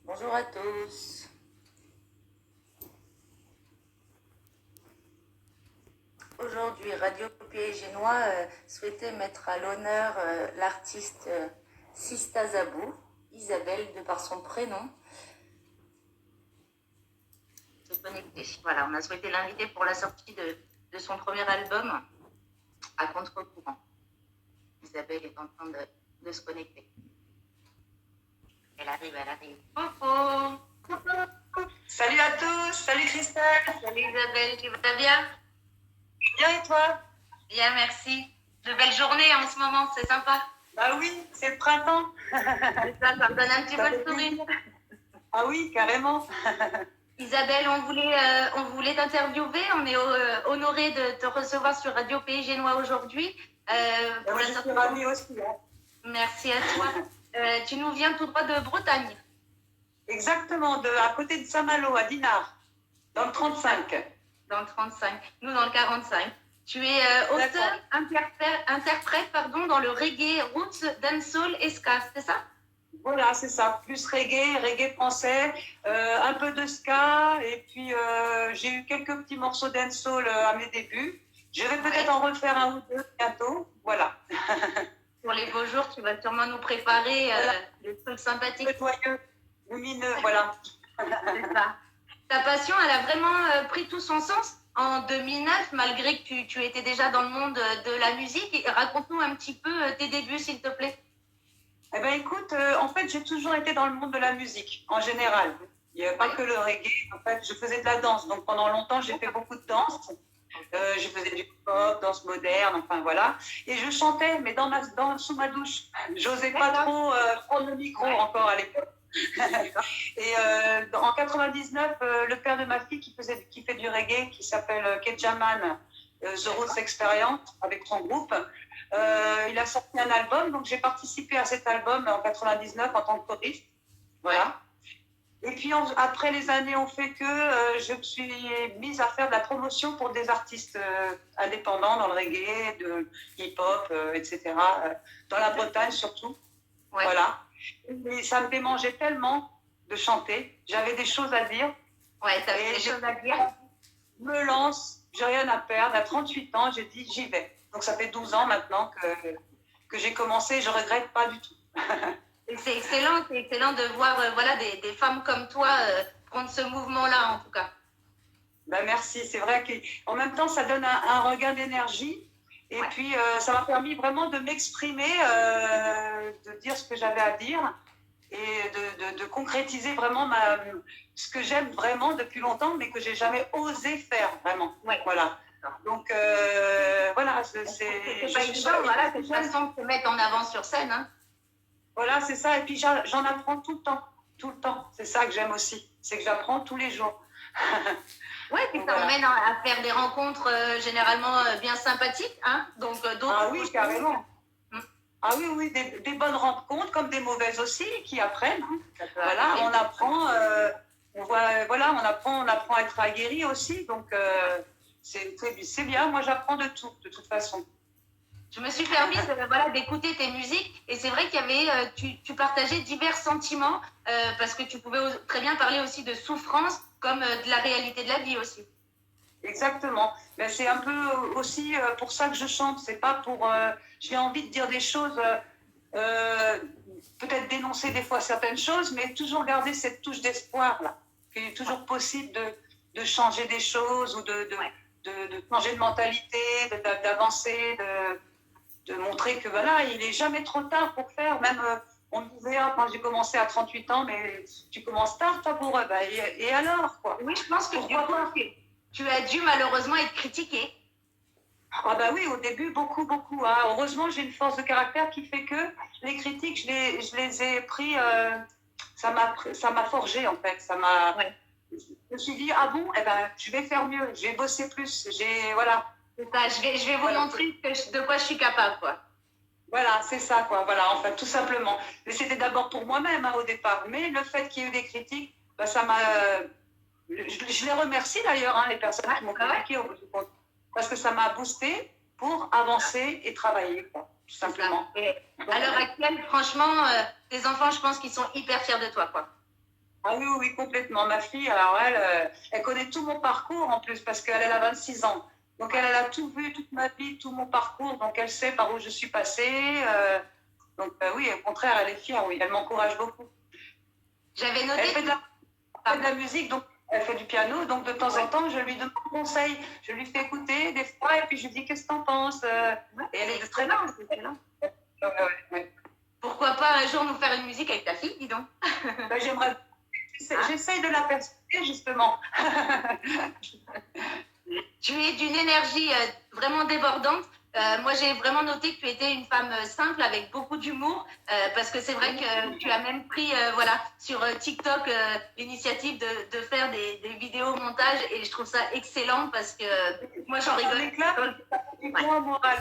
Bonjour à tous. Aujourd'hui, Radio Pays Génois souhaitait mettre à l'honneur l'artiste Sista Zabou, Isabelle, de par son prénom. Se connecter. Voilà, on a souhaité l'inviter pour la sortie de son premier album, À contre-courant. Isabelle est en train de se connecter. Elle arrive, elle arrive. Coucou! Salut à tous, salut Christelle. Salut Isabelle, tu vas bien? Bien et toi? Bien, merci. De belles journées en ce moment, c'est sympa. Bah oui, c'est le printemps. Ça me donne un petit peu le sourire. Ah oui, carrément. Isabelle, on voulait t'interviewer. On est honoré de te recevoir sur Radio Pays Génois aujourd'hui. Moi, je suis ravie aussi. Hein. Merci à toi. Tu nous viens tout droit de Bretagne. Exactement, à côté de Saint-Malo, à Dinard, dans le 35. Dans le 35, nous dans le 45. Tu es auteur, interprète dans le reggae, roots, dancehall et ska, c'est ça? Voilà, c'est ça. Plus reggae français, un peu de ska, et puis j'ai eu quelques petits morceaux dancehall à mes débuts. Je vais peut-être en refaire un ou deux bientôt. Voilà. Pour les beaux jours, tu vas sûrement nous préparer des trucs sympathiques. Joyeux, lumineux, voilà. C'est ça. Ta passion, elle a vraiment pris tout son sens en 2009, malgré que tu étais déjà dans le monde de la musique. Raconte-nous un petit peu tes débuts, s'il te plaît. Eh bien, écoute, en fait, j'ai toujours été dans le monde de la musique, en général. Il n'y avait pas que le reggae. En fait, je faisais de la danse. Donc, pendant longtemps, j'ai fait beaucoup de danse. Je faisais du pop, danse moderne, enfin voilà. Et je chantais, mais sous ma douche. J'osais pas trop prendre le micro encore à l'époque. Et en 99, le père de ma fille qui fait du reggae, qui s'appelle Kedjaman, The Roots Experience, avec son groupe, il a sorti un album, donc j'ai participé à cet album en 99 en tant que choriste. Voilà. Et puis après les années ont fait que je me suis mise à faire de la promotion pour des artistes indépendants dans le reggae, de hip-hop, etc. Dans la Bretagne surtout. Ouais. Voilà. Et ça me démangeait tellement de chanter. J'avais des choses à dire. Ouais, t'avais des choses à dire. Je me lance, j'ai rien à perdre. À 38 ans, j'ai dit j'y vais. Donc ça fait 12 ans maintenant que j'ai commencé. Je ne regrette pas du tout. C'est excellent de voir voilà, des femmes comme toi prendre ce mouvement-là, en tout cas. Ben merci, c'est vrai qu'en même temps, ça donne un regain d'énergie. Et puis, ça m'a permis vraiment de m'exprimer, de dire ce que j'avais à dire et de concrétiser vraiment ce que j'aime vraiment depuis longtemps, mais que j'ai jamais osé faire vraiment. Ouais. Voilà. Donc, voilà. C'est pas évident, voilà, c'est une façon de se mettre en avant sur scène. Hein. Voilà, c'est ça. Et puis, j'en apprends tout le temps. Tout le temps. C'est ça que j'aime aussi. C'est que j'apprends tous les jours. Oui, puis ça emmène à faire des rencontres généralement bien sympathiques. Hein. Donc, d'autres. Ah oui, carrément. Ah oui, oui, des bonnes rencontres comme des mauvaises aussi qui apprennent. Hein. Voilà, on apprend. On apprend à être aguerri aussi. Donc, c'est bien. Moi, j'apprends de tout, de toute façon. Je me suis permise d'écouter tes musiques et c'est vrai qu'il y avait, tu partageais divers sentiments parce que tu pouvais très bien parler aussi de souffrance comme de la réalité de la vie aussi. Exactement. Mais c'est un peu aussi pour ça que je chante. C'est pas pour. J'ai envie de dire des choses, peut-être dénoncer des fois certaines choses, mais toujours garder cette touche d'espoir là. Qu'il est toujours possible de changer des choses ou de changer de mentalité, d'avancer, de montrer que voilà, il n'est jamais trop tard pour faire. Même on me disait quand j'ai commencé à 38 ans, mais tu commences tard toi pour eux. Et alors quoi? Oui, je pense que tu as dû malheureusement être critiqué. Ah bah oui, au début, beaucoup, beaucoup. Hein. Heureusement, j'ai une force de caractère qui fait que les critiques, je les ai pris, ça m'a forgé en fait. Je me suis dit, ah bon, eh ben, je vais faire mieux, je vais bosser plus. Voilà. C'est ça, je vais vous montrer de quoi je suis capable, quoi. Voilà, c'est ça, quoi. Voilà, en fait, tout simplement. Mais c'était d'abord pour moi-même au départ. Mais le fait qu'il y ait eu des critiques, bah, ça m'a. Je les remercie d'ailleurs, hein, les personnes qui m'ont critiqué au bout du compte. Parce que ça m'a boosté pour avancer et travailler, quoi, tout simplement. À l'heure actuelle, franchement, tes enfants, je pense qu'ils sont hyper fiers de toi, quoi. Ah oui, oui, complètement. Ma fille, alors elle connaît tout mon parcours en plus parce qu'elle a 26 ans. Donc elle a tout vu, toute ma vie, tout mon parcours. Donc elle sait par où je suis passée. Oui, au contraire, elle est fière, oui. Elle m'encourage beaucoup. J'avais noté. Elle fait de la musique, donc elle fait du piano. Donc de temps en temps, je lui demande conseil. Je lui fais écouter des fois et puis je lui dis qu'est-ce que t'en penses. Et elle est très bien. Pourquoi pas un jour nous faire une musique avec ta fille, dis donc. J'aimerais. J'essaye de la persuader, justement. Tu es d'une énergie vraiment débordante. Moi, j'ai vraiment noté que tu étais une femme simple avec beaucoup d'humour, parce que c'est vrai que tu as même pris sur TikTok l'initiative de faire des vidéos montages et je trouve ça excellent parce que moi, j'en rigole. C'est moi moral,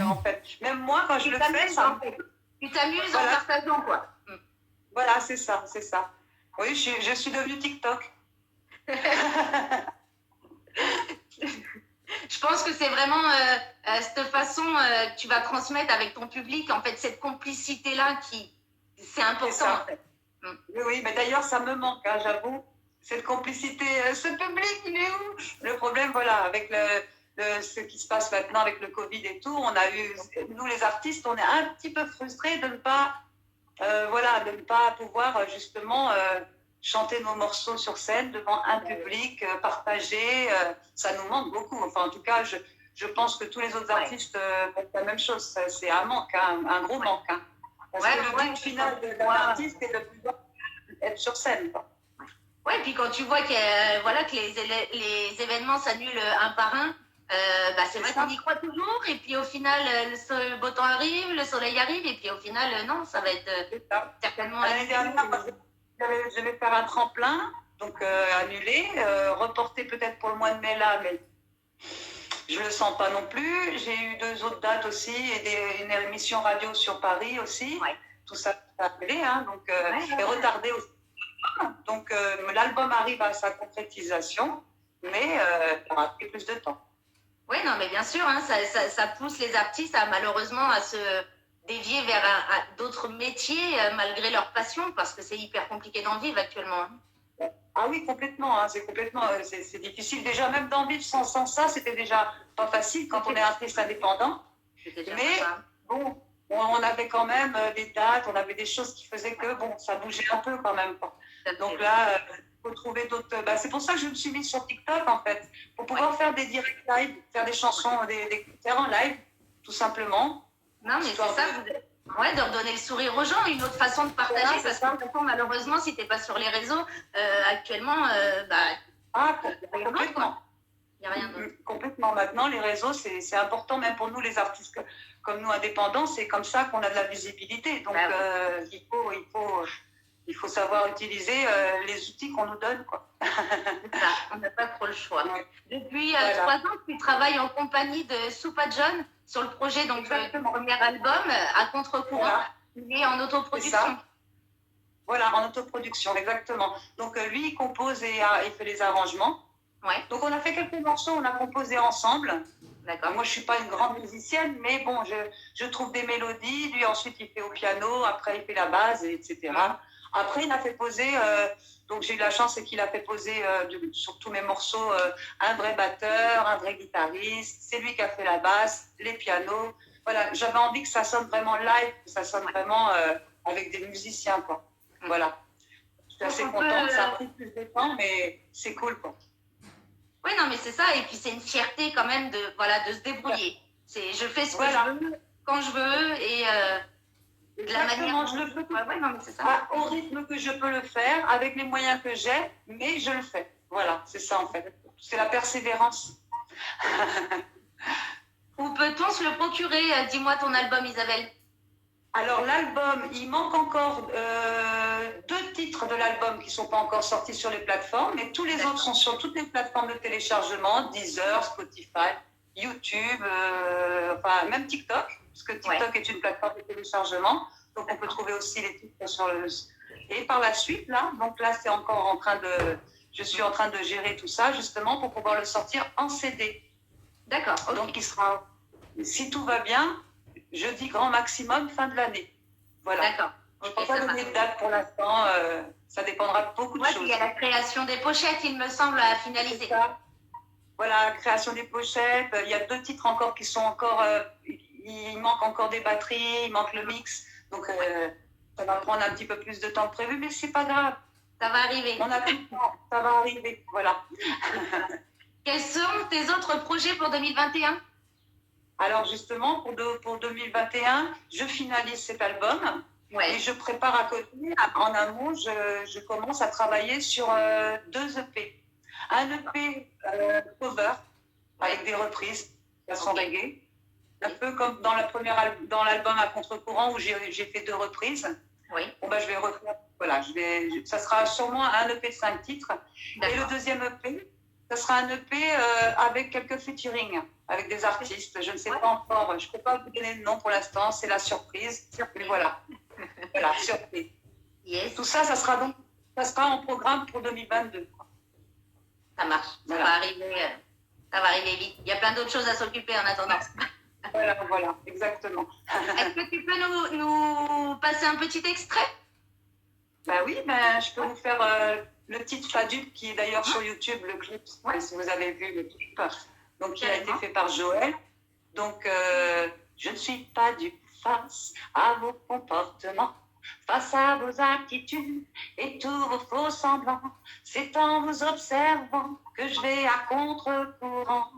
en fait. Même moi, quand je le fais, ça. Tu t'amuses en partageant, quoi. Voilà, c'est ça, c'est ça. Oui, je suis devenue TikTok. Je pense que c'est vraiment cette façon que tu vas transmettre avec ton public, en fait, cette complicité-là c'est important, en fait. Oui, mais d'ailleurs, ça me manque, hein, j'avoue. Cette complicité, ce public, il est où? Le problème, voilà, avec ce qui se passe maintenant avec le Covid et tout, on a eu, nous les artistes, on est un petit peu frustrés de ne pas, de ne pas pouvoir justement chanter nos morceaux sur scène devant un public, partager. Ça nous manque beaucoup. Enfin, en tout cas, je pense que tous les autres artistes font la même chose. C'est un manque, hein, un gros manque. Hein. Parce que le but final d'un artiste, c'est de pouvoir être sur scène. Oui, puis quand tu vois que les événements s'annulent un par un, c'est vrai qu'on y croit toujours. Et puis au final, le beau temps arrive, le soleil arrive. Et puis au final, non, ça va être certainement... L'année dernière, je vais faire un tremplin, donc annulé, reporté peut-être pour le mois de mai là, mais je ne le sens pas non plus. J'ai eu 2 autres dates aussi et une émission radio sur Paris aussi. Ouais. Tout ça a annulé, hein, donc, et retardé aussi. Donc l'album arrive à sa concrétisation, mais ça aura pris plus de temps. Oui, non, mais bien sûr, hein, ça pousse les artistes malheureusement à se dévier vers d'autres métiers malgré leur passion, parce que c'est hyper compliqué d'en vivre actuellement. Hein. Ah oui, complètement. Hein, c'est difficile. Déjà, même d'en vivre sans ça, c'était déjà pas facile quand on est artiste indépendant. Mais bon, on avait quand même des dates, on avait des choses qui faisaient que bon, ça bougeait un peu quand même. Donc là, il faut trouver d'autres. C'est pour ça que je me suis mise sur TikTok en fait, pour pouvoir faire des directs live, faire des chansons, des concerts en live, tout simplement. Non, mais c'est ça, de redonner le sourire aux gens, une autre façon de partager, parce que malheureusement, si tu n'es pas sur les réseaux, actuellement, complètement. Il n'y a rien d'autre. Complètement. Maintenant, les réseaux, c'est important, même pour nous, les artistes comme nous, indépendants, c'est comme ça qu'on a de la visibilité. Donc, il faut savoir utiliser les outils qu'on nous donne, quoi. On n'a pas trop le choix. Ouais. Depuis 3 ans, tu travailles en compagnie de Soupa John sur le projet du premier album, à contre-courant. Il est en autoproduction. Voilà, en autoproduction, exactement. Donc lui, il compose et il fait les arrangements. Ouais. Donc on a fait quelques morceaux, on a composé ensemble. D'accord. Moi, je ne suis pas une grande musicienne, mais bon, je trouve des mélodies. Lui, ensuite, il fait au piano, après, il fait la base, etc. Après, il a fait poser, donc j'ai eu la chance, c'est qu'il a fait poser sur tous mes morceaux un vrai batteur, un vrai guitariste. C'est lui qui a fait la basse, les pianos. Voilà, j'avais envie que ça sonne vraiment live, que ça sonne vraiment avec des musiciens, quoi. Voilà. Je suis assez contente, ça a pris plus de temps, mais c'est cool, quoi. Oui, non, mais c'est ça. Et puis, c'est une fierté quand même de se débrouiller. Je fais ce que je veux, quand je veux, et de la manière je le fais. Non, mais c'est ça. Au rythme que je peux le faire, avec les moyens que j'ai, mais je le fais. Voilà, c'est ça, en fait. C'est la persévérance. Où peut-on se le procurer? Dis-moi ton album, Isabelle. Alors, l'album, il manque encore 2 titres de l'album qui ne sont pas encore sortis sur les plateformes, mais tous les autres sont sur toutes les plateformes de téléchargement, Deezer, Spotify, YouTube, même TikTok, parce que TikTok est une plateforme de téléchargement, donc on peut trouver aussi les titres sur le... Et par la suite, donc là, c'est encore je suis en train de gérer tout ça, justement, pour pouvoir le sortir en CD. D'accord. Okay. Donc, il sera, si tout va bien, jeudi grand maximum, fin de l'année. Voilà. D'accord. Je ne peux pas donner de date pour l'instant. Ça dépendra de beaucoup de Ouais, choses. il y a la création des pochettes, il me semble, à finaliser. Voilà, création des pochettes. Il y a 2 titres encore qui sont encore... il manque encore des batteries, il manque le mix. Donc, ça va prendre un petit peu plus de temps que prévu, mais c'est pas grave. Ça va arriver. On a tout le temps, ça va arriver. Voilà. Quels sont tes autres projets pour 2021? Alors, justement, pour 2021, je finalise cet album. Ouais. Et je prépare à côté, en amont, je commence à travailler sur 2 EP. Un EP cover, avec des reprises, façon reggae. Un peu comme dans l'album à contre-courant où j'ai fait 2 reprises. Oui. Bon, ben, je vais refaire, voilà, ça sera sûrement un EP de 5 titres. Et le deuxième EP, ça sera un EP avec quelques featuring, avec des artistes. Je ne sais pas encore, je ne peux pas vous donner le nom pour l'instant, c'est la surprise. Mais voilà. Voilà, surprise. Yes. Tout ça, ça sera en programme pour 2022. Ça marche, voilà. Ça va arriver vite. Il y a plein d'autres choses à s'occuper en attendant. Voilà, exactement. Est-ce que tu peux nous passer un petit extrait? Oui, je peux vous faire le titre Fadup, qui est d'ailleurs sur YouTube, le clip, si vous avez vu le clip. Donc, il a été fait par Joël. Donc, je ne suis pas dupe face à vos comportements, face à vos attitudes et tous vos faux semblants. C'est en vous observant que je vais à contre-courant.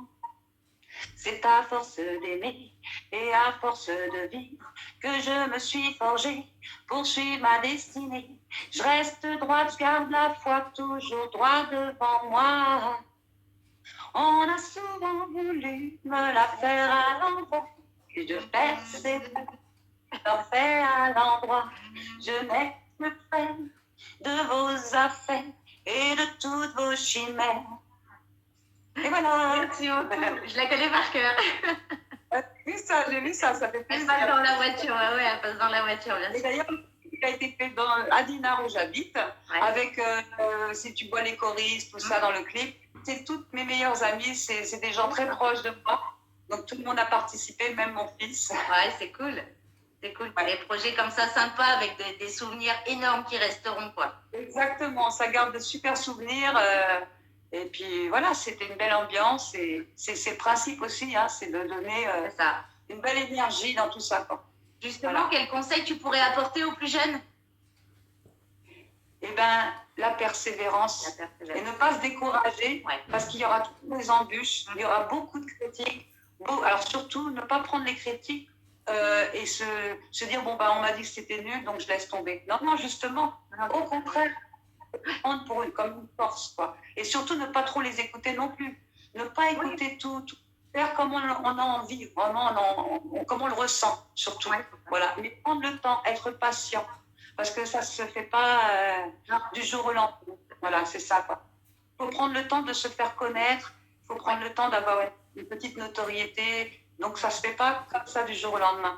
C'est à force d'aimer et à force de vivre que je me suis forgée pour suivre ma destinée. Je reste droite, je garde la foi toujours droit devant moi. On a souvent voulu me la faire à l'envers. Et je fais ces fait à l'endroit. Je n'ai plus peur de vos affaires et de toutes vos chimères. Et voilà. Merci beaucoup. Je la connais par cœur. J'ai vu ça fait plaisir. Elle passe dans la voiture, elle passe dans la voiture, bien sûr. Et d'ailleurs, il a été fait à Dinard où j'habite, avec, si tu vois les choristes, tout ça dans le clip. C'est toutes mes meilleures amies, c'est des gens très proches de moi. Donc tout le monde a participé, même mon fils. Ouais, c'est cool. C'est cool. Des projets comme ça sympas avec des souvenirs énormes qui resteront, quoi. Exactement, ça garde de super souvenirs. Et puis voilà, c'était une belle ambiance. Et c'est le principe aussi, c'est de donner une belle énergie dans tout ça, quoi. Justement, quel conseil tu pourrais apporter aux plus jeunes? Eh bien, la persévérance. Et ne pas se décourager, parce qu'il y aura toutes les embûches, il y aura beaucoup de critiques. Alors surtout, ne pas prendre les critiques et se dire, on m'a dit que c'était nul, donc je laisse tomber. Non, justement, au contraire, prendre comme une force, quoi. Et surtout, ne pas trop les écouter non plus. Ne pas écouter tout, faire comme on a envie, vraiment, comme on le ressent, surtout. Voilà. Mais prendre le temps, être patient, parce que ça ne se fait pas du jour au lendemain. Voilà, c'est ça, quoi. Il faut prendre le temps de se faire connaître, il faut prendre le temps d'avoir une petite notoriété. Donc, ça ne se fait pas comme ça du jour au lendemain.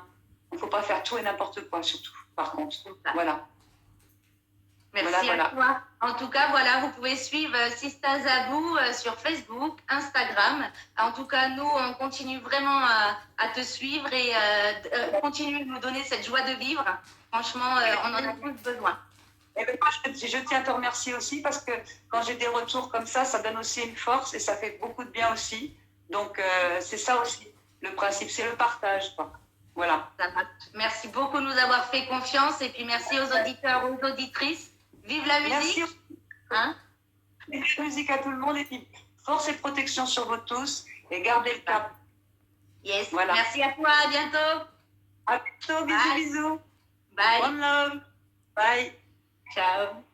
Il ne faut pas faire tout et n'importe quoi, surtout, par contre. Voilà. Merci à toi. En tout cas, vous pouvez suivre Sista Zabou sur Facebook, Instagram. En tout cas, nous, on continue vraiment à te suivre et continue de nous donner cette joie de vivre. Franchement, on en a tous besoin. Et moi, je tiens à te remercier aussi parce que quand j'ai des retours comme ça donne aussi une force et ça fait beaucoup de bien aussi. Donc, c'est ça aussi, le principe, c'est le partage, quoi. Voilà. Merci beaucoup de nous avoir fait confiance et puis merci aux auditeurs, aux auditrices. Vive la musique. Merci. Vive la musique à tout le monde et puis force et protection sur vous tous et gardez le cap. Yes. Voilà. Merci à toi. À bientôt. À bientôt. Bisous, bisous. Bye. One love. Bye. Ciao.